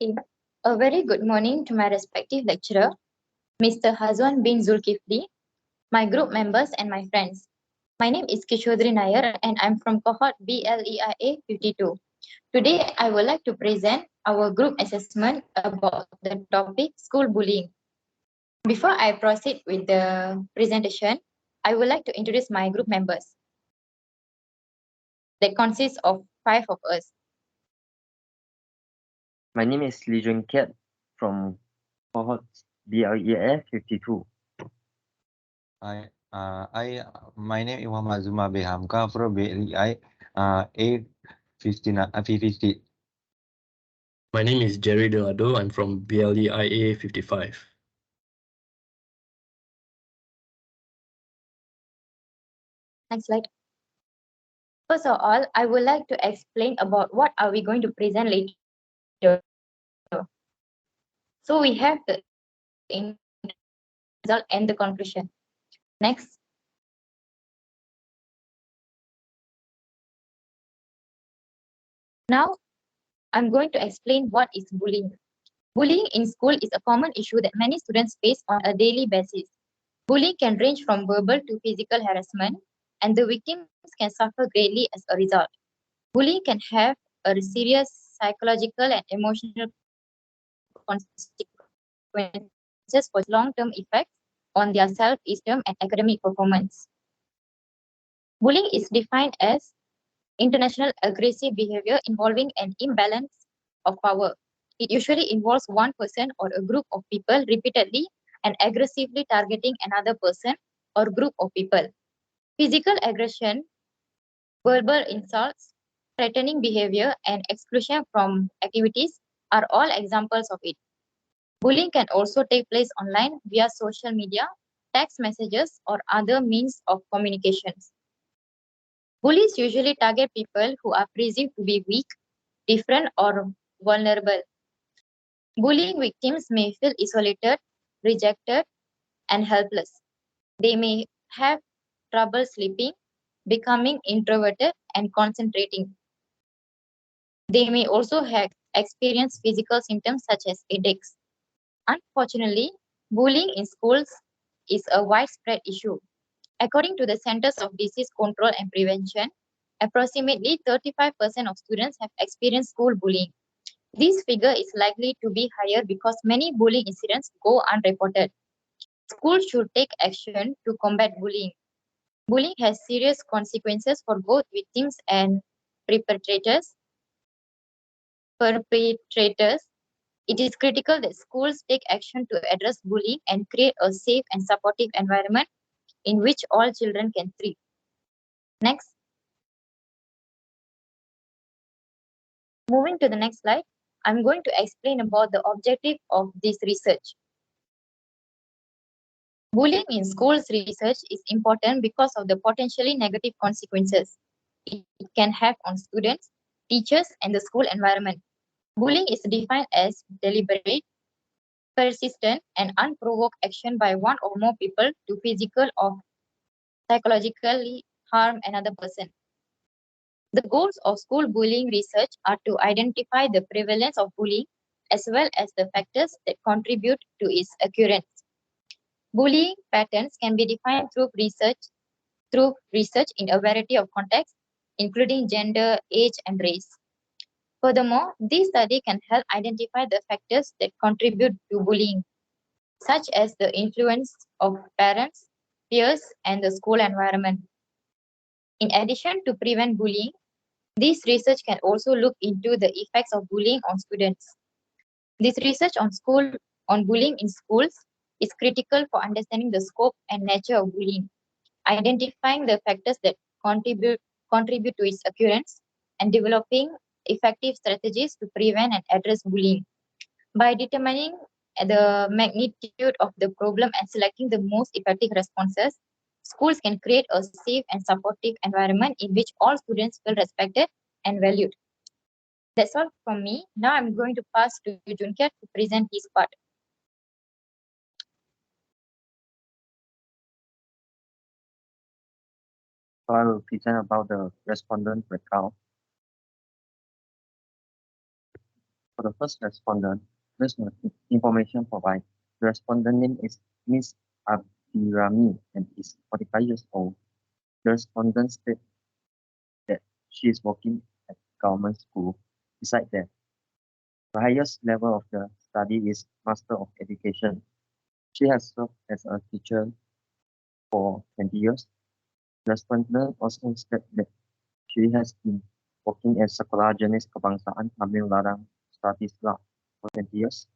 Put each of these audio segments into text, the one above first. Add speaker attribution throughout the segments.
Speaker 1: Okay. A very good morning to my respective lecturer, Mr. Hazwan bin Zulkifli, my group members, and my friends. My name is Kishodri Nair, and I'm from cohort BLEIA 52. Today, I would like to present our group assessment about the topic school bullying. Before I proceed with the presentation, I would like to introduce my group members. That consists of 5 of us.
Speaker 2: My name is Lee Jun Kiat from cohort BLEF 52.
Speaker 3: My name is Muhammad Zuma Behamka from BLEI A50.
Speaker 4: My name is Jerry Delado. I'm from BLEIA 55.
Speaker 1: Next slide. First of all, I would like to explain about what are we going to present later. So we have the result and the conclusion. Next. Now, I'm going to explain what is bullying. Bullying in school is a common issue that many students face on a daily basis. Bullying can range from verbal to physical harassment, and the victims can suffer greatly as a result. Bullying can have a serious psychological and emotional consequences for long-term effects on their self-esteem and academic performance. Bullying is defined as international aggressive behavior involving an imbalance of power. It usually involves one person or a group of people repeatedly and aggressively targeting another person or group of people. Physical aggression, verbal insults, threatening behavior, and exclusion from activities are all examples of it. Bullying can also take place online via social media, text messages, or other means of communications. Bullies usually target people who are perceived to be weak, different, or vulnerable. Bullying victims may feel isolated, rejected, and helpless. They may have trouble sleeping, becoming introverted, and concentrating. They may also have experienced physical symptoms such as headaches. Unfortunately, bullying in schools is a widespread issue. According to the Centers of Disease Control and Prevention, approximately 35% of students have experienced school bullying. This figure is likely to be higher because many bullying incidents go unreported. Schools should take action to combat bullying. Bullying has serious consequences for both victims and perpetrators. It is critical that schools take action to address bullying and create a safe and supportive environment in which all children can thrive. Next. Moving to the next slide, I'm going to explain about the objective of this research. Bullying in schools research is important because of the potentially negative consequences it can have on students, teachers, and the school environment. Bullying is defined as deliberate, persistent, and unprovoked action by one or more people to physical or psychologically harm another person. The goals of school bullying research are to identify the prevalence of bullying as well as the factors that contribute to its occurrence. Bullying patterns can be defined through research in a variety of contexts, including gender, age, and race. Furthermore, this study can help identify the factors that contribute to bullying, such as the influence of parents, peers, and the school environment. In addition to prevent bullying, this research can also look into the effects of bullying on students. This research on bullying in schools is critical for understanding the scope and nature of bullying, identifying the factors that contribute to its occurrence, and developing effective strategies to prevent and address bullying. By determining the magnitude of the problem and selecting the most effective responses, schools can create a safe and supportive environment in which all students feel respected and valued. That's all from me. Now I'm going to pass to Junkiat to present his part.
Speaker 2: So I will present about the respondent breakdown. For the first respondent, this information provided. The respondent name is Miss Abdirami and is 45 years old. The respondent stated that she is working at government school. Besides that, the highest level of the study is Master of Education. She has served as a teacher for 20 years. The respondent also stated that she has been working as Sekolah Jenis Kebangsaan Tamil Larang Statisla for 20 years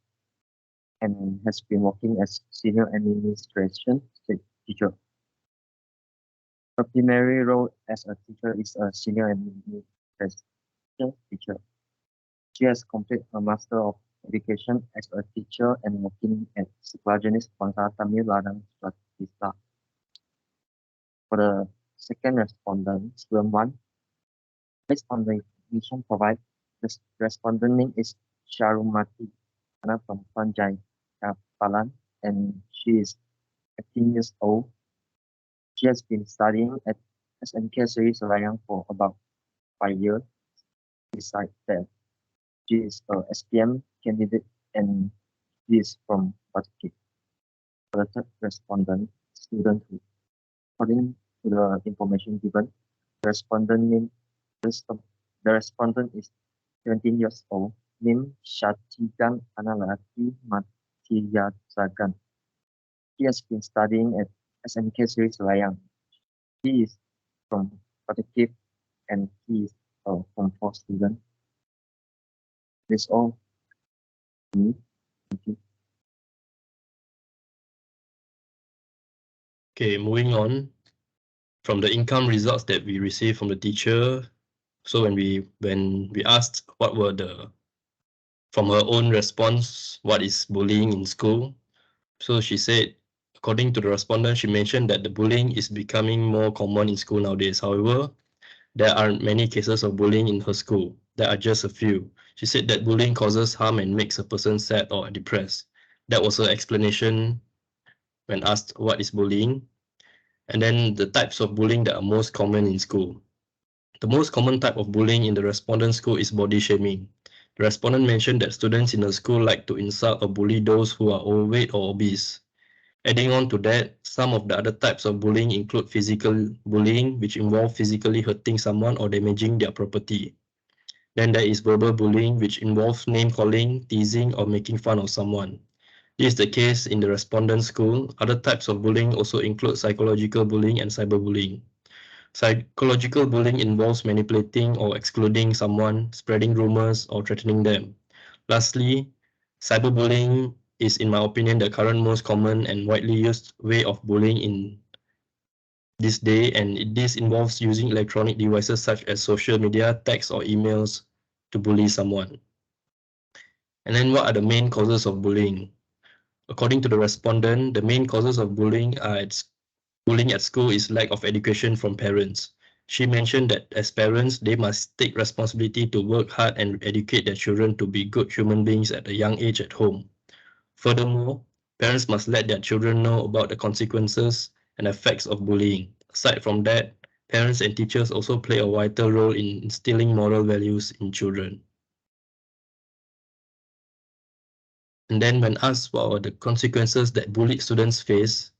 Speaker 2: and has been working as senior administration teacher. Her primary role as a teacher is a senior administration teacher. She has completed a Master of Education as a teacher and working at Sekolah Jenis Kebangsaan Tamil Larang Statisla. For the second respondent, student 1, based on the information provided, the respondent name is Sharumati Ana from Panjai, Kapalan, and she is 18 years old. She has been studying at SMK Seri Selayang for about 5 years. Besides that, she is a SPM candidate and she is from Batikip. For the third respondent, student 2, according to the information given, the respondent is 17 years old, named Shatigan Analati Matiyazagan. He has been studying at SMK Seri Selayang. He is from Batikip and he is a Form 4 student. That's all. Thank you.
Speaker 4: Okay, moving on. From the income results that we received from the teacher, so when we asked what were from her own response, what is bullying in school? So she said, according to the respondent, she mentioned that the bullying is becoming more common in school nowadays. However, there aren't many cases of bullying in her school. There are just a few. She said that bullying causes harm and makes a person sad or depressed. That was her explanation when asked what is bullying. And then the types of bullying that are most common in school. The most common type of bullying in the respondent school is body shaming. The respondent mentioned that students in the school like to insult or bully those who are overweight or obese. Adding on to that, some of the other types of bullying include physical bullying, which involve physically hurting someone or damaging their property. Then there is verbal bullying, which involves name-calling, teasing, or making fun of someone. This is the case in the respondent school. Other types of bullying also include psychological bullying and cyberbullying. Psychological bullying involves manipulating or excluding someone, spreading rumors, or threatening them. Lastly, cyberbullying is, in my opinion, the current most common and widely used way of bullying in this day, and this involves using electronic devices such as social media, text, or emails to bully someone. And then what are the main causes of bullying? According to the respondent, the main causes of bullying at school is lack of education from parents. She mentioned that as parents, they must take responsibility to work hard and educate their children to be good human beings at a young age at home. Furthermore, parents must let their children know about the consequences and effects of bullying. Aside from that, parents and teachers also play a vital role in instilling moral values in children. And then when asked what are the consequences that bullied students face,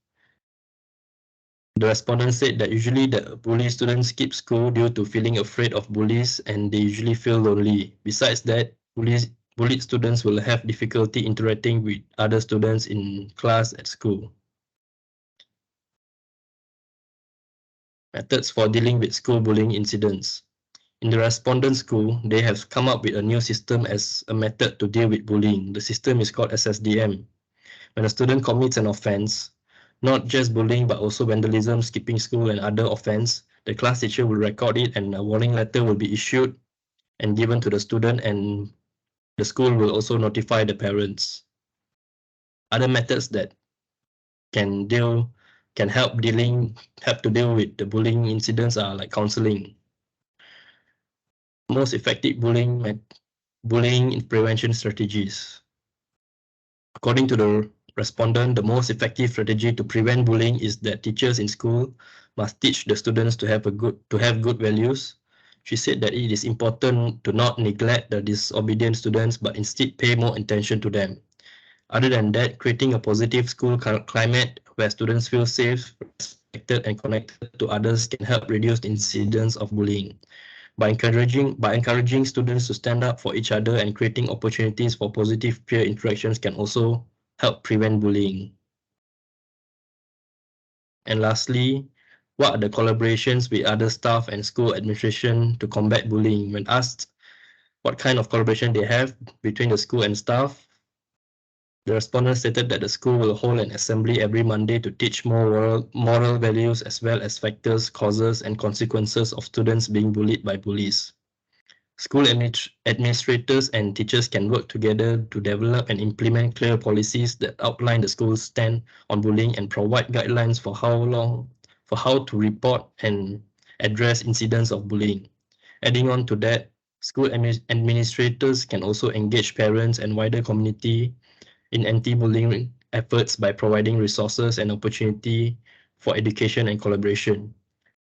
Speaker 4: the respondent said that usually the bullied students skip school due to feeling afraid of bullies and they usually feel lonely. Besides that, bullied students will have difficulty interacting with other students in class at school. Methods for dealing with school bullying incidents. In the respondent school, they have come up with a new system as a method to deal with bullying. The system is called SSDM. When a student commits an offense, not just bullying but also vandalism, skipping school, and other offense, the class teacher will record it and a warning letter will be issued and given to the student, and the school will also notify the parents. Other methods that can help to deal with the bullying incidents are like counseling. Most effective bullying prevention strategies. According to the respondent, the most effective strategy to prevent bullying is that teachers in school must teach the students to have good values, She said that it is important to not neglect the disobedient students, but instead pay more attention to them. Other than that, creating a positive school climate where students feel safe, respected, and connected to others can help reduce incidents of bullying. By encouraging students to stand up for each other and creating opportunities for positive peer interactions can also help prevent bullying. And lastly, what are the collaborations with other staff and school administration to combat bullying? When asked what kind of collaboration they have between the school and staff, the respondent stated that the school will hold an assembly every Monday to teach more moral values as well as factors, causes, and consequences of students being bullied by bullies. School administrators and teachers can work together to develop and implement clear policies that outline the school's stand on bullying and provide guidelines for how to report and address incidents of bullying. Adding on to that, school administrators can also engage parents and wider community in anti-bullying efforts by providing resources and opportunity for education and collaboration.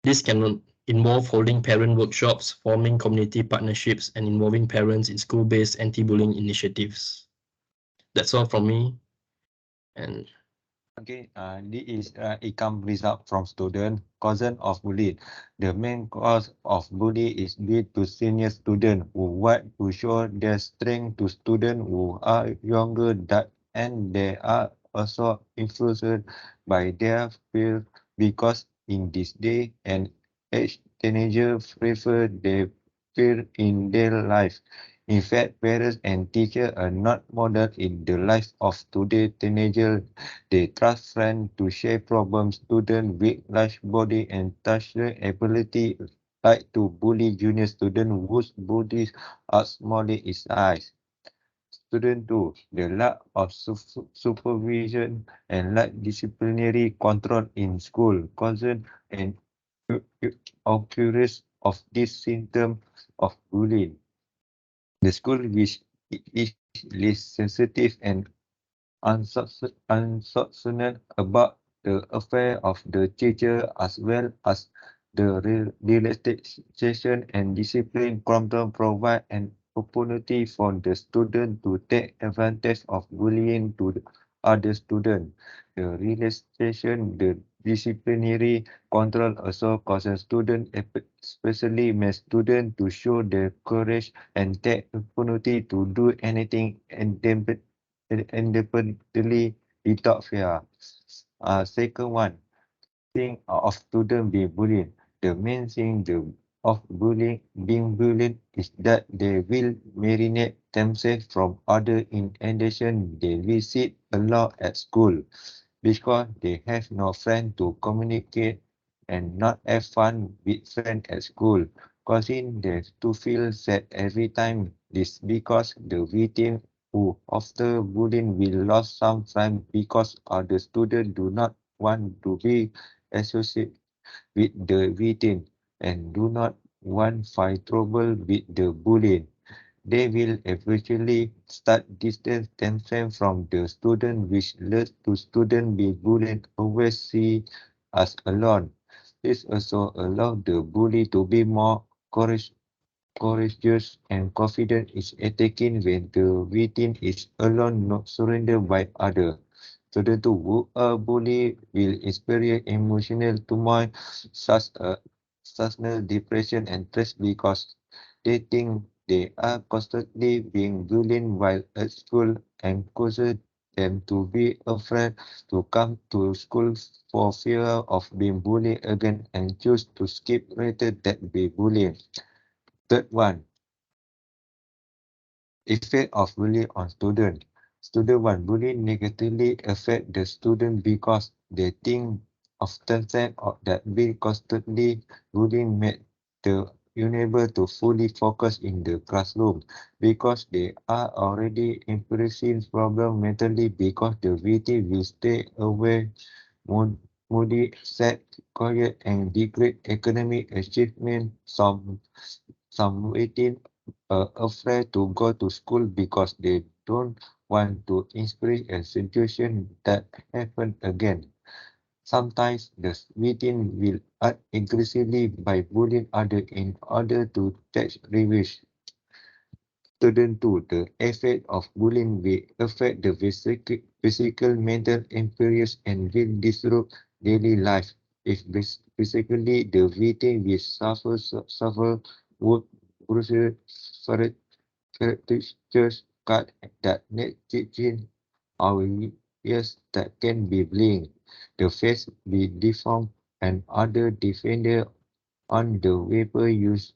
Speaker 4: This can involve holding parent workshops, forming community partnerships, and involving parents in school-based anti-bullying initiatives. That's all from me. And
Speaker 3: Okay, this is income result from student causes of bullying. The main cause of bullying is due to senior student who want to show their strength to students who are younger and they are also influenced by their peers because in this day and age teenagers prefer their peer in their life. In fact, parents and teachers are not model in the life of today's teenagers. They trust friends to share problems. Students with large body and touching ability like to bully junior students whose bodies are smaller in size. Student 2. The lack of supervision and lack disciplinary control in school causes an occurrence of this symptom of bullying. The school which is less sensitive and uncertain about the affair of the teacher as well as the relaxation and discipline control provide an opportunity for the student to take advantage of bullying to the other student. The relaxation, the disciplinary control also causes students, especially male students, to show their courage and take opportunity to do anything independently without fear. Second one, thing of student being bullied. The main thing of being bullied is that they will marinate themselves from other. In addition, they will sit alone at school because they have no friend to communicate and not have fun with friends at school, causing them to feel sad every time. This because the victim who after bullying will lose some friends because other students do not want to be associated with the victim and do not want find trouble with the bullying. They will eventually start distance themselves from the student, which leads to student be bullied always see as alone. This also allows the bully to be more courageous and confident is attacking when the victim is alone, not surrounded by others. Students who are bullied will experience emotional turmoil such as depression and stress because they think they are constantly being bullied while at school and causes them to be afraid to come to school for fear of being bullied again and choose to skip rather than be bullied. Third one, effect of bullying on student. Student 1, bullying negatively affect the student because they think of themselves or that being constantly bullying make the unable to fully focus in the classroom because they are already experiencing problem mentally because the victim will stay away, moody, sad, quiet, and degrade academic achievement. Some waiting afraid to go to school because they don't want to experience a situation that happen again. Sometimes the victim will act aggressively by bullying others in order to take revenge. Student 2, the effect of bullying will affect the physical, mental appearance and will disrupt daily life. If physically, the victim will suffer work, bruises, fractures, cut that need teaching our ears that can be blinked. The face be deformed and other defender on the weapon used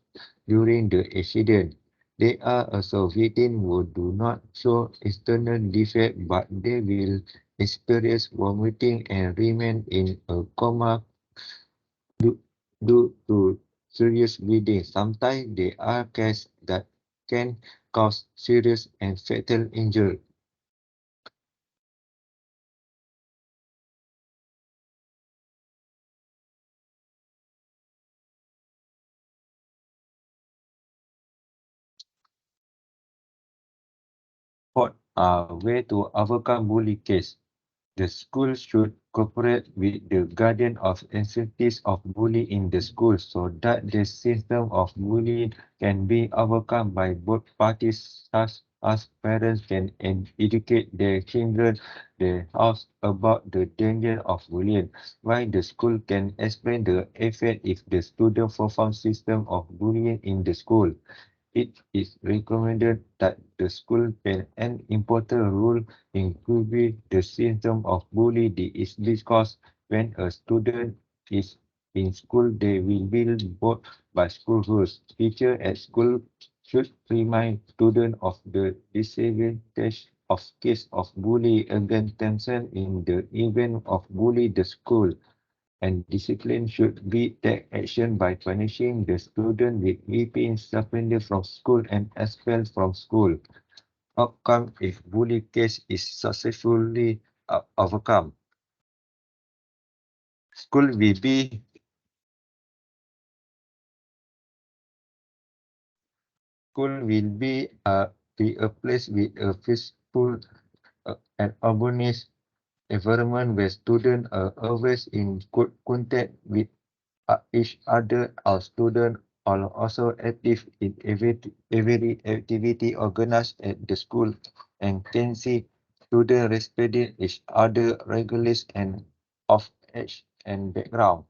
Speaker 3: during the accident. They are also victims who do not show external defect, but they will experience vomiting and remain in a coma due to serious bleeding. Sometimes there are cases that can cause serious and fatal injury. What are way to overcome bully case? The school should cooperate with the guardian of entities of bully in the school so that the system of bullying can be overcome by both parties, such as parents can educate their children their house about the danger of bullying, while the school can explain the effect if the student performs system of bullying in the school. It is recommended that the school play an important role in curbing the symptom of bullying is because when a student is in school, they will be bored by school rules. Teachers at school should remind students of the disadvantage of case of bullying against themselves in the event of bully the school, and discipline should be take action by punishing the student with whipping, suspended from school and expelled from school. Outcome if bully case is successfully overcome. School will be a place with a peaceful and harmonious environment where students are always in good contact with each other. Our students are also active in every activity organized at the school and can see students respecting each other regularly and of age and background.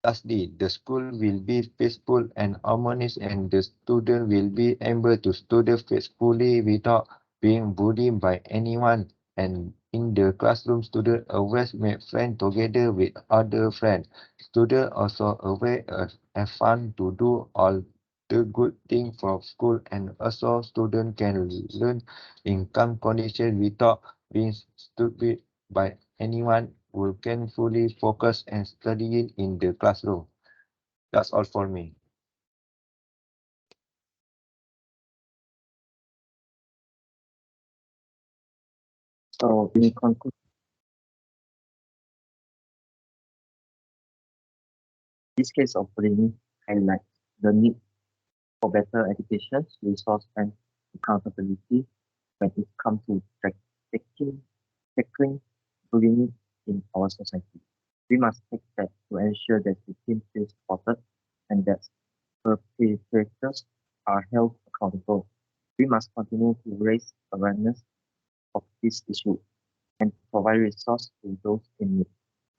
Speaker 3: Lastly, the school will be peaceful and harmonious and the student will be able to study faithfully without being bullied by anyone. And in the classroom, students always make friends together with other friends. Students also aware have fun to do all the good things from school, and also students can learn in calm conditions without being stupid by anyone who can fully focus and studying in the classroom. That's all for me.
Speaker 2: So in conclusion, this case of bullying highlights the need for better education, resource, and accountability when it comes to tackling bullying in our society. We must take steps to ensure that victims feel supported and that perpetrators are held accountable. We must continue to raise awareness of this issue and provide resources to those in need.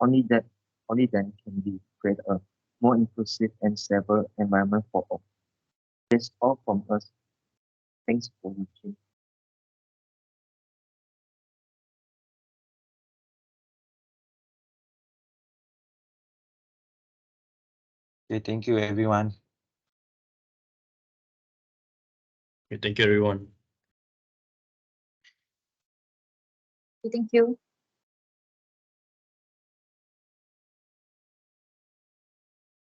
Speaker 2: Only that, only then can we create a more inclusive and safer environment for all. That's all from us. Thanks for watching.
Speaker 3: Okay, thank you everyone.
Speaker 4: Okay, thank you, everyone.
Speaker 1: Thank you.